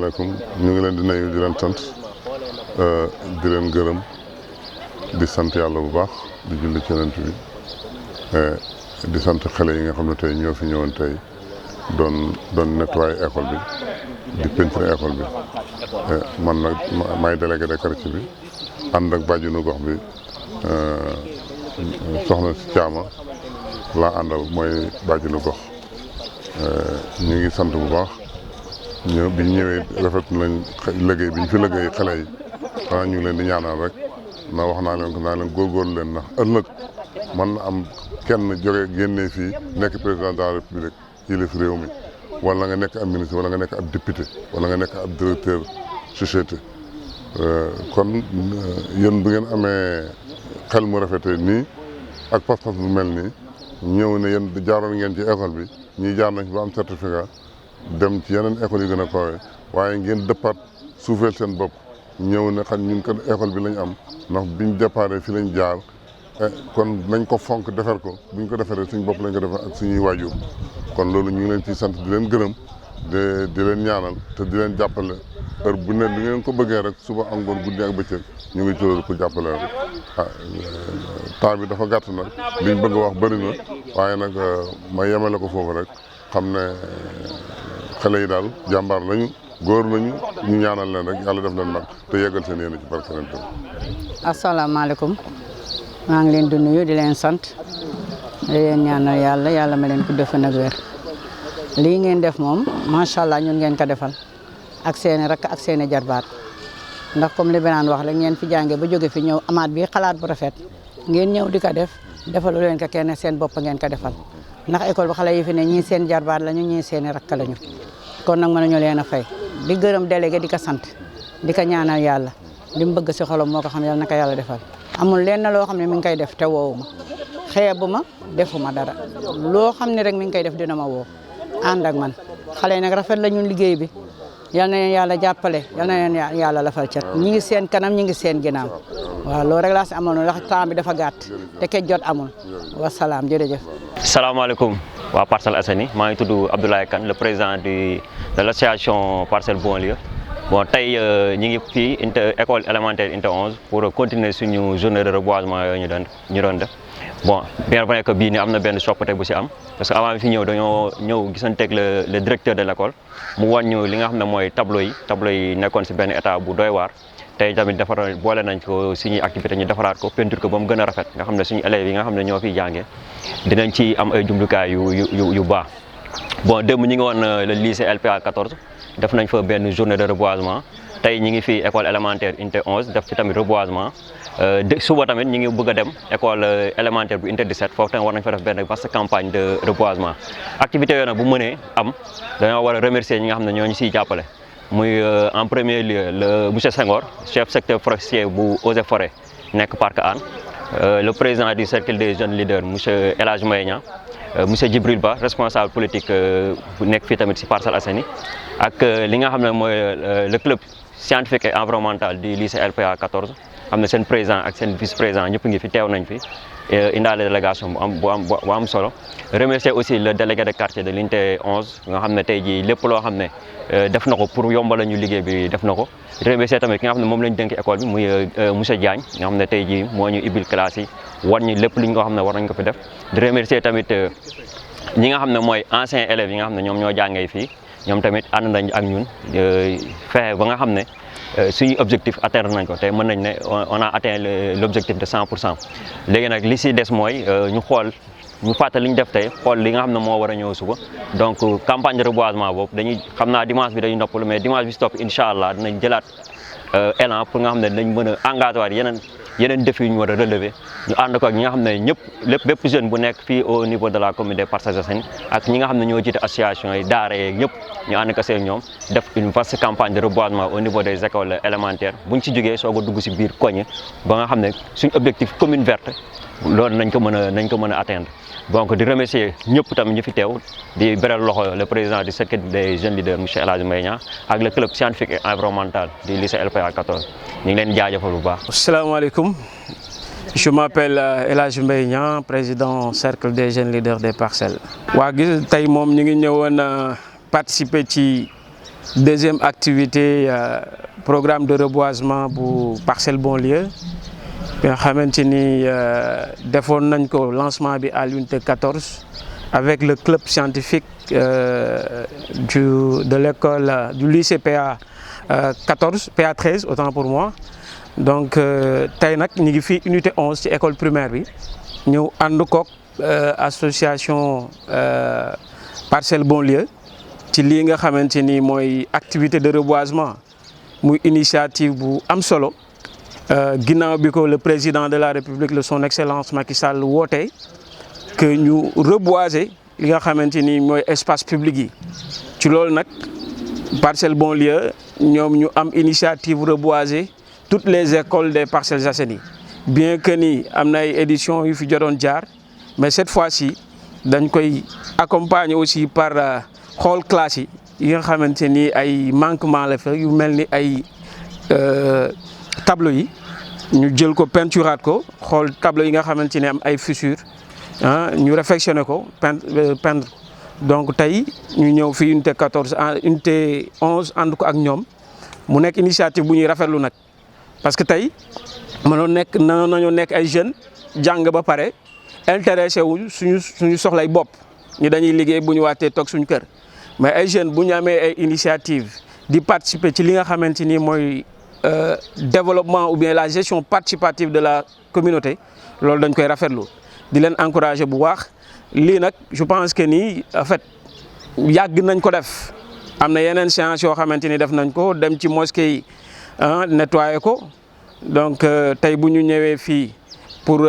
asalaamaaleykum ñu ngi leen di nuyu di leen sant di leen gërëm di sant yàlla bu baax di julli ci Yonent bi di sant xale yi nga xam ne tey ñoo fi ñëwoon tey doon nettoyer école bi di peinture école bi man nag maay délégué de quartier bi ànd ak bàjjenu gox bi soxna si Caama laa àndal mooy bàjjenu gox ñu ngi sant bu baax bi ñu ñëwee rafet nañ liggéey bi ñu fi liggéey xale yi xanaa ñu ngi leen di ñaanal rek na wax naa leen ko naa leen góorgóorlu leen ndax ëllëg man na am kenn jóge génnee fii nekk président de la république yilif réew mi wala nga nekk ab ministre wala nga nekk ab député wala nga nekk ab directeur société kon yéen bu ngeen amee xel mu rafetee nii ak pas-pas bu mel nii ñëw ne yéen jaaroon ngeen ci école bi ñii jaar nañ ba am certificat dem ci yeneen école yi gën a kawe waaye ngeen dëppaat suufeel seen bopp ñëw ne xam ñun kat école bi lañ am ndax biñ déparé fi lañ jaar kon nañ ko fonk defar ko buñ ko defaree suñ bopp lañ ko defar ak suñuy waajur kon loolu ñu ngi leen ciy sant di leen gërëm di leen ñaanal te di leen jàppale heure bu ne li ngeen ko bëggee rek suba ak ngoon guddi ak bëccëg ñu ngi ci loolu pour jàppale rek temps bi dafa gàtt nag liñ bëgg a wax bëri na waaye nag ma yemale ko foofu rek xam ne xale yi daal jàmbaar lañu góor lañu ñu ñaanal leen rek yàlla def leen mag te yeggal seen yéene ci barke leen tam. asalaamaaleykum maa ngi leen di nuyu di leen sant di leen ñaanal yàlla ma leen ko defe nag wér lii ngeen def moom macha allah ñun ngeen ko defal ak seeni rakk ak seeni jarbaat ndax comme li benaan wax rek ngeen fi jàngee ba jóge fi ñëw amaat bi xalaat bu rafet ngeen ñëw di ko def defalu leen ko kenn seen bopp ngeen ko defal ndax école bi xale yi fi ne ñii seen jarbaat lañu ñii seeni rakk lañu kon nag mënuñu leen a fay di gërëm délégué di ko sant di ko ñaanal yàlla li mu bëgg si xolam moo ko xam yàlla na ko yàlla defal amul lenn loo xam ne mi ngi koy def te woowu ma xeebu ma defuma dara loo xam ne rek mi ngi koy def dina ma woo ànd ak man xale yi nag rafet la ñun liggéey bi yal na leen yàlla jàppale yal na leen yàlla lafal cat ñi ngi seen kanam ñi ngi seen ginnaaw waaw loolu rek laa si amoon ndax temps bi dafa gàtt te ke jot amul wasalaam jërëjëf. salaamaaleykum waa Parcelles Assainies maa ngi tudd Abdoulaye Kane le président de l'association Parcelles Bonlieu bon tey ñi ngi fii école élémentaire unité 11 pour continuer suñu journée de reboisement yooyu ñu doon def bon bien vrai que bii ni am na benn soppite bu si am parce que avant bi fi ñëw dañoo ñëw gisanteeg le directeur de l'école mu wàññu li nga xam ne mooy tableau yi nekkoon si benn état bu doy waar tey tamit boole nañ ko suñuy activité ñu defaraat ko peinture ko ba mu gën a rafet nga xam ne suñu élèves yi nga xam ne ñoo fiy jàngee dinañ ci am ay jumtukaay yu baax bon démb ñi ngi woon le lycée LPA 14 def nañ fa benn journée de reboisement tey ñi ngi fii école élémentaire unité 11 def ci tamit reboisement suba tamit ñi ngi bëgg a dem école élémentaire bu unité 17 foofu tamit war nañ fa def benn vaste campagne de reboisement activité yooyu nag bu mënee am dañoo war a remercier ñi nga xam ne ñoo ñu siy jàppale muy en premier lieu le monsieur Senghor chef secteur forestier bu Eaux et Forêts nekk Parc Hann le président du cercle des jeunes leaders monsieur El Hadj Mbaye Niang monsieur Djibril Ba responsable politique bu nekk fii tamit si Parcelles Assainies ak li nga xam ne mooy le club scientifique et environnemental du lycée LPA 14 xam ne seen président ak seen vice président ñëpp ngi fi teew nañ fi indaale délégation bu am solo remercier aussi le délégué de quartier de l'unité 11 nga xam ne tey jii lépp loo xam ne def na ko pour yombal ñu liggéey bi def na ko remercier tamit ki nga xam ne moom lañ dénk école bi muy monsieur Diagne nga xam ne tey jii moo ñu ibbil classe yi war ñu lépp li nga xam ne war nañ ko fi def di remercier tamit ñi nga xam ne mooy anciens élèves yi nga xam ne ñoom ñoo jàngee fii ñoom tamit ànd nañ ak ñun fexe ba nga xam ne suñu objectif atteindre nañ ko te mën nañ ne on a atteint l'objectif de 100%. léegi nag li si des mooy ñu fàttali li ñu def tey xool li nga xam ne moo war a ñëw suba donc campagne de reboisement boobu dañuy xam naa dimanche bi dañuy noppalu mais dimanche bi si topp incha allah dinañ jëlaat élan pour nga xam ne dinañ mën a engagé waat yeneen défis yu ñu war a relever ñu ànd ko ak ñi nga xam ne ñëpp bépp jeune bu nekk fii au niveau de la commune des Parcelles Assainies ak ñi nga xam ne ñoo jiite association yi daara yeeg ñëpp ñu ànd ko seen ñoom def une vaste campagne de reboisement au niveau des écoles élémentaires buñ ci jógee soog a dugg si biir koñ ba nga xam ne suñu objectif commune verte loolu nañ ko mën a atteindre. donc di remercier ñëpp tamit ñu fi teew di beral loxo le président du cercle des jeunes leaders monsieur El Hadj Mbaye Niang ak le club scientifique et environnemental du lycée LPA 14 ñu ngi leen jaajëfal bu baax. asalaamaaleykum je m'appelle El Hadj Mbaye Niang président cercle des jeunes leaders des Parcelles. waa gis tey moom ñu ngi ñëwoon participer ci deuxième activité programme de reboisement bu Parcelles Bonlieu bi nga xamante ni defoon nañ ko lancement bi à l'unité 14 avec le club scientifique de l'école du lycée PA 14 PA 13 autant pour moi. Donc tey nag ñu ngi fii unité 11 ci école primaire bi ñëw ànd koog association Parcelles Bonlieu ci lii nga xamante ni mooy activité de reboisement muy initiative bu am solo ginnaaw bi ko le président de la République de son excellence Macky Sall wootee que ñu reboiser li nga xamante ni mooy espace public yi ci loolu nag Parcelles Bonlieu ñoom ñu am initiative reboiser toutes les écoles des Parcelles Assainies bien que ni am na ay éditions yu fi jotoon jaar mais cette fois-ci dañ koy accompagner aussi par xool classe yi nga xamante ni ay manquement la fa yu mel ni ay tableau yi ñu jël ko peinturaat ko xool tableau yi nga xamante ni am ay fissures ñu réfectionné ko peindre donc tey ñu ñëw fii unité 14 unité 11 ànd ko ak ñoom mu nekk initiative bu ñuy rafetlu nag parce que tey mënoon nañoo nekk ay jeunes jàng ba pare intéressé wu suñu soxlay bopp ñu dañuy liggéey bu ñu waatee toog suñu kër mais ay jeunes bu ñu amee ay initiative di participer ci li nga xamante ni mooy développement ou bien la gestion participative de la communauté loolu dañ koy rafetlu di leen encourager bu baax lii nag je pense que ni en fait yàgg nañ ko def am na yeneen séance yoo xamante ni def nañ ko dem ci mosquée yi nettoyer ko donc tey bu ñu ñëwee fii pour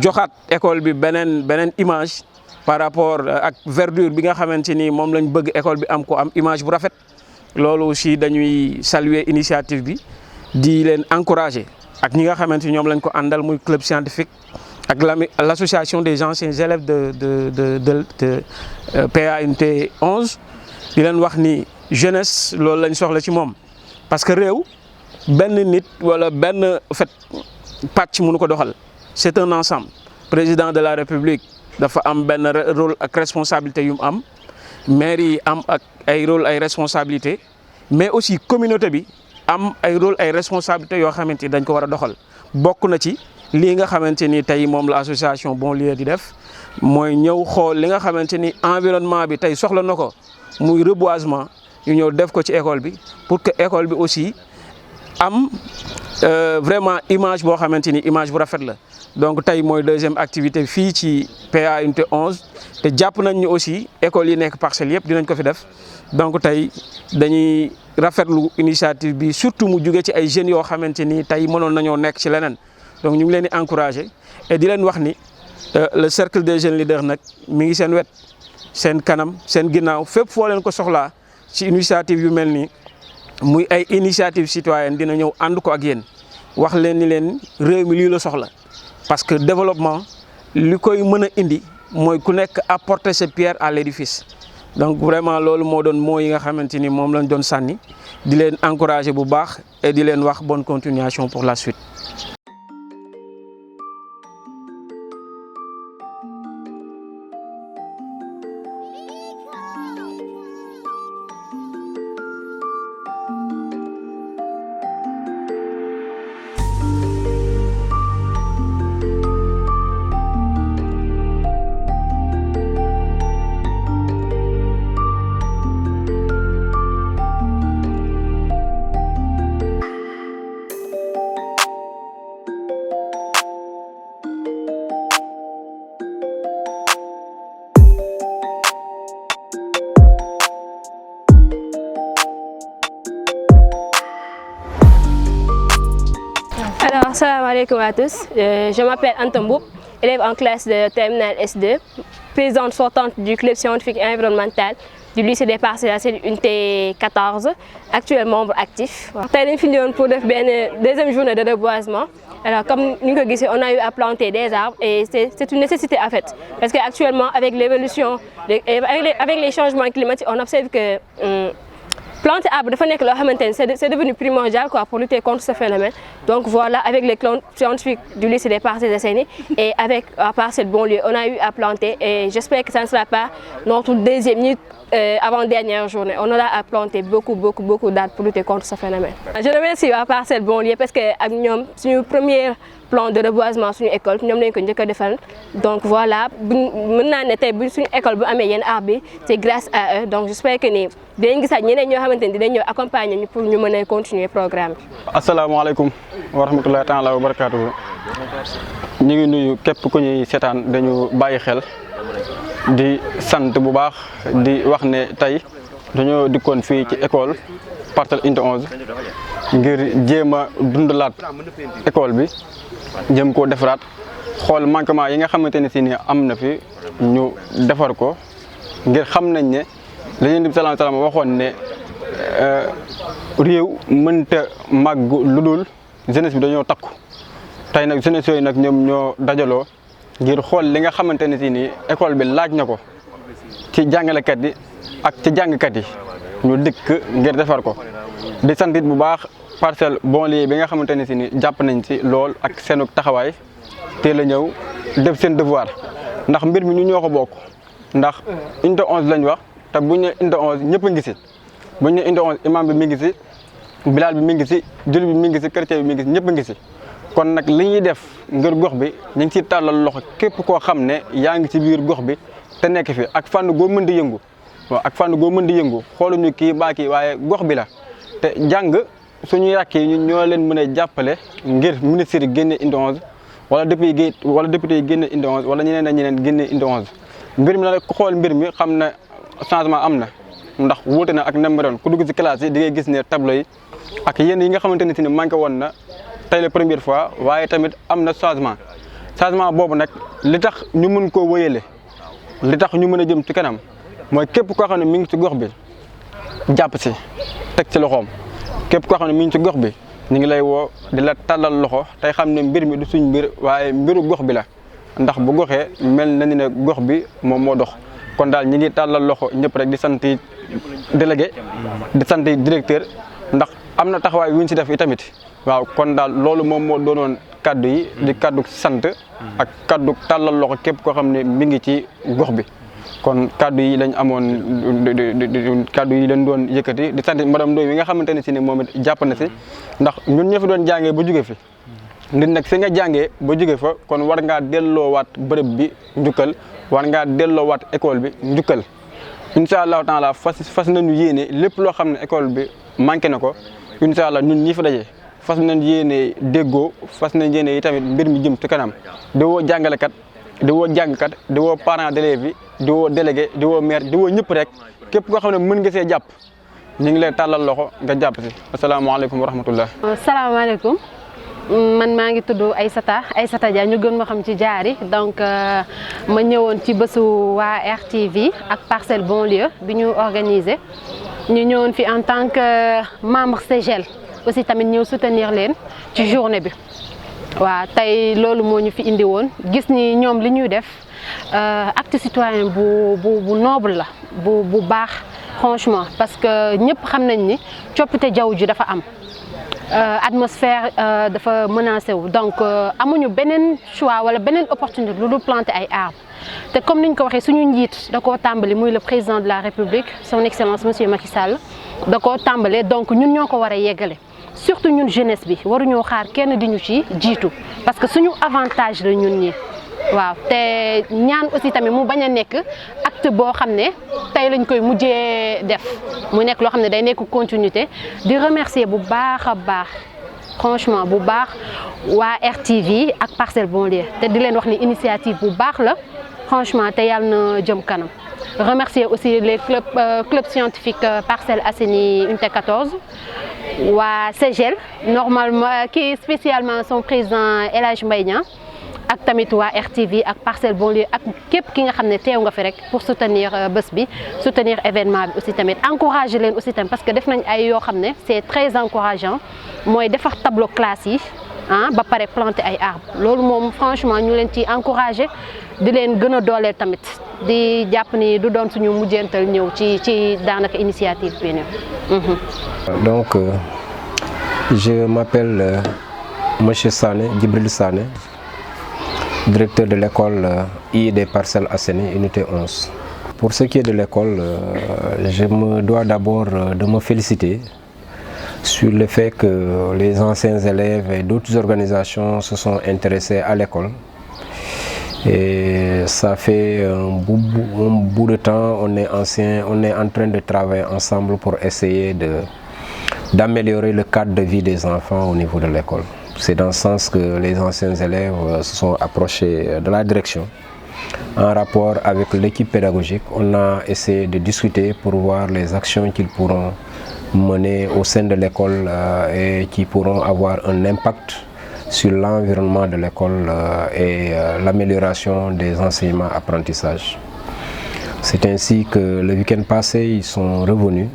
joxaat école bi beneen image par rapport ak verdure bi nga xamante ni moom lañ bëgg école bi am ko am image bu rafet loolu aussi dañuy saluer initiative bi di leen encourager ak ñi nga xamante ni ñoom lañ ko àndal muy club scientifique ak l'association des anciens élèves de PA unité 11 di leen wax ni jeunesse loolu lañ soxla ci moom parce que réew benn nit wala benn fait pàcc mënu ko doxal c'est un ensemble président de la République dafa am benn rôle ak responsabilité yu mu am maire yi am ak ay rôle ay responsabilité mais aussi communauté bi am ay rôle ay responsabilité yoo xamante ni dañ ko war a doxal bokk na ci lii nga xamante ni tey moom la association Bonlieu di def mooy ñëw xool li nga xamante ni environnement bi tey soxla na ko muy reboisement ñu ñëw def ko ci école bi pour que école bi aussi am vraiment image boo xamante ni image bu rafet la donc tey mooy deuxième activité fii ci PA unité 11 te jàpp nañ ñu aussi écoles yi nekk Parcelles yëpp dinañ ko fi def donc tey dañuy rafetlu initiative bi surtout mu jóge ci ay jeunes yoo xamante ni tey mënoon nañoo nekk ci leneen donc ñu ngi leen di encourager et di leen wax ni le cercle des jeunes leaders nag mi ngi seen wet seen kanam seen ginnaaw fépp foo leen ko soxlaa ci initiative yu mel nii muy ay initiative citoyenne dina ñëw ànd ko ak yéen wax leen ni leen réew mi lii la soxla parce que développement li koy mën a indi mooy ku nekk apporter sa pierre à l'édifice donc vraiment loolu moo doon moo yi nga xamante ni moom lañ doon sànni di leen encourager bu baax et di leen wax bonne continuation pour la suite. Alors, salam alaikum à tous. Je m'appelle Anta Mboup, élève en classe de terminale S2, présidente sortante du club scientifique et environnemental du lycée des Parcelles Assainies unité 14, actuellement membre actif. Tey dañu fi ñëwoon pour def benn deuxième journée de reboisement. Alors comme ni nga ko gisee, on a eu à planter des arbres et c'est une nécessité en fait, parce que actuellement avec l'évolution, avec les changements climatiques, on observe que planter arbre dafa nekk loo xamante ni c'est devenu primordial quoi pour lutter contre ce phénomène. Donc voilà, avec les scientifiques du lycée des Parcelles Assainies et avec Parcelles Bonlieu, on a eu à planter et j'espère que ça ne sera pas notre deuxième ni avant-dernière journée. On aura à planter beaucoup d'arbres pour lutter contre ce phénomène. Je remercie Parcelles Bonlieu parce que ak ñoom suñu premier plan de reboisement suñu école ñoom lañ ko njëkk a defal. Donc voilà, mën naa ne tey bu suñu école bu amee yenn arbre bi c'est grâce à eux. Donc j'espère que ni dinañ gisaat ñeneen ñoo xamante ni dinañ ñëw accompagner ñu pour ñu mën a continuer programme bi. Asalaamaaleykum wa rahmatullahi taala wa barakaatuhu. ñu ngi nuyu képp ku ñuy seetaan dañu bàyyi xel di sant bu baax di wax ne tey dañoo dikkoon fii ci école Parcelles Unité 11 ngir jéem a dundalaat école bi jëm koo defaraat xool manquement yi nga xamante ne si ni am na fi ñu defar ko ngir xam nañ ne la Yonent bi sallallahu alayhi wa sallam waxoon ne réew mënta màgg lu dul jeunesse bi dañoo takku tey nag jeunesse yooyu nag ñoom ñoo dajaloo ngir xool li nga xamante ne si ni école bi laaj na ko ci jàngalekat yi ak ci jàngkat yi ñu dikk ngir defar ko di santit bu baax Parcelles Bonlieu bi nga xamante ne si ni jàpp nañ ci lool ak seenu taxawaay teel a ñëw def seen devoir ndax mbir mi ñu ñoo ko bokk ndax unité 11 lañ wax te buñ ne unité 11 ñëpp a ngi si buñ ne unité 11 imam bi mi ngi si bilal bi mi ngi si julli bi mi ngi si chrétien bi mi ngi si ñëpp a ngi si kon nag li ñuy def ngir gox bi ñu ngi ciy tàllal loxo képp koo xam ne yaa ngi ci biir gox bi te nekk fi ak fànn goo mën di yëngu waaw ak fànn goo mën di yëngu xooluñu kii baa kii waaye gox bi la te jàng suñuy rakk yi ñu ñoo leen mën a jàppale ngir ministre yi génne unité 11 wala député yi génne unité 11 wala ñeneen ak ñeneen génne unité 11 mbir mi nag ku xool mbir mi xam na changement am na ndax wuute na ak numéro ku dugg ci classe yi di ngay gis ne tableau yi ak yenn yi nga xamante ne si ne manqué woon na tey la première fois waaye tamit am na changement boobu nag li tax ñu mën koo wéyale li tax ñu mën a jëm ci kanam mooy képp koo xam ne mi ngi ci gox bi jàpp si teg ci loxoom képp koo xam ne mi ngi ci gox bi ñu ngi lay woo di la tàllal loxo tey xam ne mbir mi du suñ mbir waaye mbiru gox bi la ndax bu goxee mel na ni ne gox bi moom moo dox kon daal ñi ngi tàllal loxo ñëpp rek di sant délégué di sant directeur ndax am na taxawaay yu ñu si def i tamit waaw kon daal loolu moom moo doonoon kaddu yi di kaddu sant ak kaddu tàllal loxo képp koo xam ne mi ngi ci gox bi kon kaddu yi lañ amoon kaddu yi lañ doon yëkkati di sant madame Ndoye mi nga xamante ne si ne moom it jàpp na si ndax ñun ñoo fi doon jàngee ba jóge fi nit nag fi nga jàngee ba jóge fa kon war ngaa delloowaat bërëb bi njukkal war ngaa delloowaat école bi njukkal incha allahu taala fas nañu yéene lépp loo xam ne école bi manqué na ko incha allah ñun ñi fa daje fas nañ yéene déggoo fas nañ yéene yi tamit mbir mi jëm ci kanam di woo jàngalekat di woo jàngkat di woo parents d'élèves yi di woo délégué di woo maire di woo ñëpp rek képp koo xam ne mën nga see jàpp ñu ngi lay tàllal loxo nga jàpp si asalaamaaleykum wa rahmatullah. asalaamaaleykum man maa ngi tudd Aïssata Dia ñu gën ma xam ci Diary donc ma ñëwoon ci bésu waa RTV ak Parcelles Bonlieu bi ñu organisé ñu ñëwoon fi en tant que membre CGL aussi tamit ñëw soutenir leen ci journée bi waaw tey loolu moo ñu fi indi woon gis ni ñoom li ñuy def acte citoyen bu noble la bu baax franchement parce que ñëpp xam nañ ni coppite jaww ji dafa am atmosphère dafa menacé wu donc amuñu beneen choix wala beneen opportunité lu dul planter ay arbres te comme niñ ko waxee suñu njiit da koo tàmbali muy le président de la République son excellence monsieur Macky Sall da koo tàmbalee donc ñun ñoo ko war a yeggale surtout ñun jeunesse bi waruñoo xaar kenn di ñu ci jiitu parce que suñu avantage la ñun ñi waaw te ñaan aussi tamit mu bañ a nekk acte boo xam ne tey lañ koy mujjee def mu nekk loo xam ne day nekk continuité di remercier bu baax a baax franchement bu baax waa RTV ak Parcelles Bonlieu te di leen wax ni initiative bu baax la franchement te yàlla na jëm kanam remercier aussi les clubs scientifiques Parcelles Assainies unité 14 waa CGL normalement kii spécialement son président El Hadj Mbaye Niang ak tamit waa RTV ak Parcelles Bonlieu ak képp ki nga xam ne teew nga fi rek pour soutenir bés bi soutenir événement bi aussi tamit encourager leen aussi tamit parce que def nañ ay yoo xam ne c'est très encourageant mooy defar tableau classe yi ba pare planter ay arbres loolu moom franchement ñu leen ci encourager di leen gën a dooleel tamit di jàpp ni du doon suñu mujjantal ñëw ci daanaka initiative bi Donc je m'appelle Monsieur Sané, Djibril Sané, directeur de l'école I des Parcelles Assainies, unité 11. Pour ce qui est de l'école, je me dois d'abord de me féliciter sur le fait que les anciens élèves et d'autres organisations se sont intéressés à l'école. Et ça fait un bout de temps, on est en train de travailler ensemble pour essayer d'améliorer le cadre de vie des enfants au niveau de l'école. C'est dans ce sens que les anciens élèves se sont approchés de la direction. En rapport avec l'équipe pédagogique, on a essayé de discuter pour voir les actions qu'ils pourront mener au sein de l'école et qui pourront avoir un impact sur l'environnement de l'école et l'amélioration des enseignements-apprentissages. C'est ainsi que le week-end passé, ils sont revenus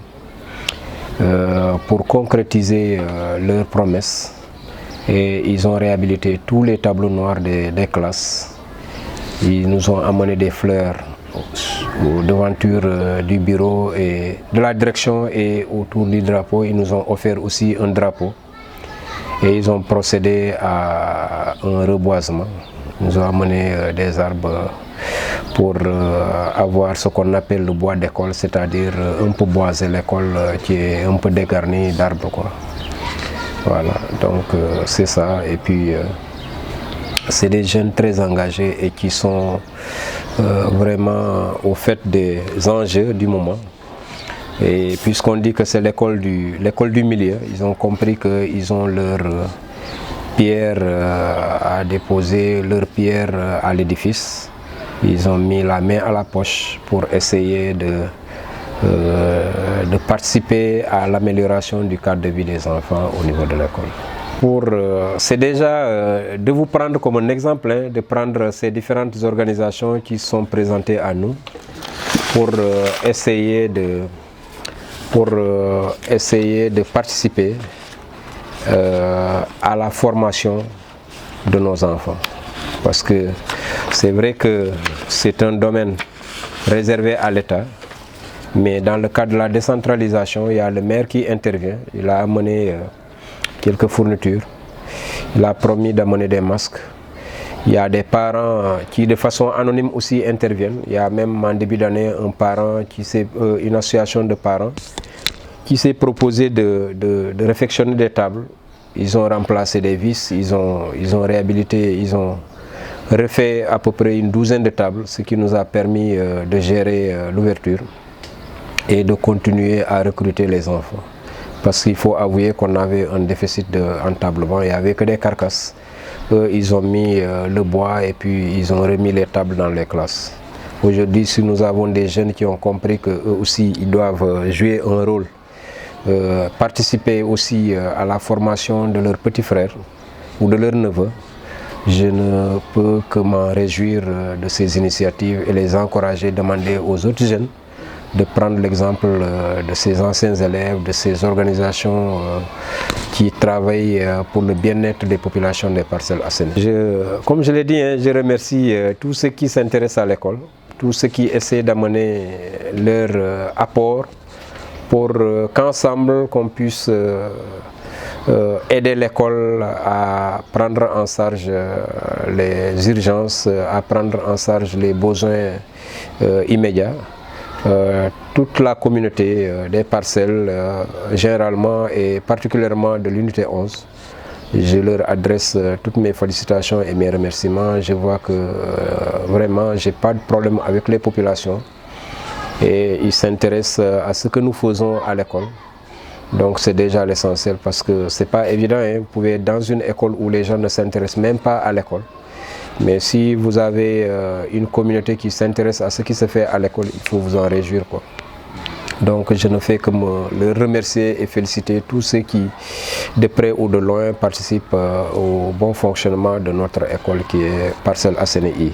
pour concrétiser leurs promesses et ils ont réhabilité tous les tableaux noirs des classes. Ils nous ont amené des fleurs aux devantures du bureau et de la direction et autour du drapeau. Ils nous ont offert aussi un drapeau et ils ont procédé à un reboisement. Ils nous ont amené des arbres pour avoir ce qu'on appelle le bois d'école, c'est-à-dire un peu boiser l'école qui est un peu dégarnie d'arbres, quoi. Voilà, donc c'est ça. Et puis c'est des jeunes très engagés et qui sont vraiment au fait des enjeux du moment. Et puisqu'on dit que c'est l'école du milieu, ils ont compris qu'ils ont leur pierre à déposer, leur pierre à l'édifice. Ils ont mis la main à la poche pour essayer de participer à l'amélioration du cadre de vie des enfants au niveau de l'école. C'est déjà de vous prendre comme un exemple, hein, de prendre ces différentes organisations qui sont présentées à nous pour essayer de participer à la formation de nos enfants. Parce que c'est vrai que c'est un domaine réservé à l'État, mais dans le cadre de la décentralisation, il y a le maire qui intervient. Il a amené quelques fournitures, il a promis d'amener des masques. Il y a des parents qui de façon anonyme aussi interviennent. Il y a même en début d'année un parent une association de parents qui s'est proposé de réfectionner des tables. Ils ont remplacé des vis, ils ont réhabilité, ils ont refait à peu près une douzaine de tables, ce qui nous a permis de gérer l'ouverture et de continuer à recruter les enfants. Parce qu'il faut avouer qu'on avait un déficit d'entablement, il n'y avait que des carcasses. Eux, ils ont mis le bois et puis ils ont remis les tables dans les classes. Aujourd'hui, si nous avons des jeunes qui ont compris qu'eux aussi, ils doivent jouer un rôle, participer aussi à la formation de leurs petits frères ou de leurs neveux, je ne peux que m'en réjouir de ces initiatives et les encourager, demander aux autres jeunes de prendre l'exemple de ces anciens élèves, de ces organisations qui travaillent pour le bien-être des populations des Parcelles Assainies. Comme je l'ai dit, je remercie tous ceux qui s'intéressent à l'école, tous ceux qui essaient d'amener leur apport pour qu'ensemble qu'on puisse aider l'école à prendre en charge les urgences, à prendre en charge les besoins immédiats. Toute la communauté des parcelles, généralement et particulièrement de l'unité 11, je leur adresse toutes mes félicitations et mes remerciements. Je vois que vraiment, je n'ai pas de problème avec les populations et ils s'intéressent à ce que nous faisons à l'école. Donc c'est déjà l'essentiel parce que ce n'est pas évident, hein. Vous pouvez être dans une école où les gens ne s'intéressent même pas à l'école. Mais si vous avez une communauté qui s'intéresse à ce qui se fait à l'école, il faut vous en réjouir, quoi. Donc je ne fais que le remercier et féliciter tous ceux qui, de près ou de loin, participent au bon fonctionnement de notre école qui est Parcelles Assainies I.